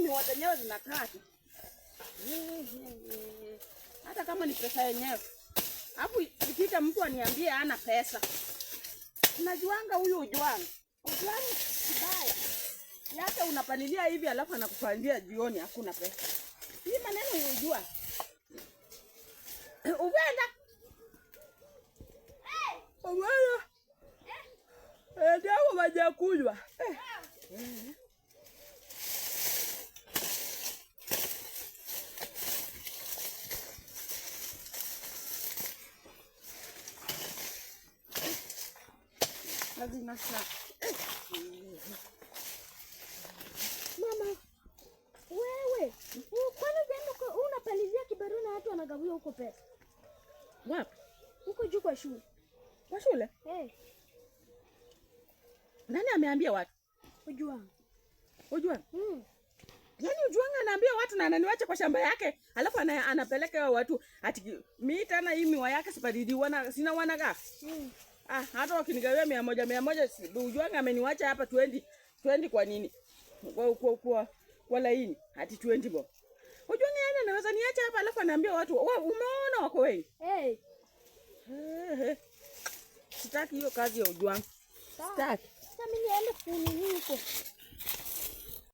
miwa zenyewe zinakaa tu. Hata kama ni pesa yenyewe. Hapo ikita mtu aniambie hana pesa. Unajuanga huyu Ojwang. Ojwang kibaya. Hata unapalilia hivi alafu anakupalilia jioni hakuna pesa. Hii maneno unajua. Uwenda. Uwenda. Ndio waje kunywa. Lazima sana. Mama, wewe, kwani jana unapalizia kibarua na watu wanagawia huko pesa? Wapi? Huko juu kwa shule. Kwa shule? Nani ameambia watu? Ojwang. Ojwang? Yaani Ojwang anaambia watu na ananiwacha kwa shamba yake, alafu anapeleka watu ati mimi tena hii miwa yake sipadidi sina wanaga. Hata wakinigawia 100 Ojwang ameniwacha hapa 20 kwa nini? Kwa laini hati 20 bo. Ojwang yani anaweza niacha hapa alafu anaambia watu, umeona wako wengi? Sitaki hiyo kazi ya Ojwang. Sitaki. Sasa mimi niende kunini huko.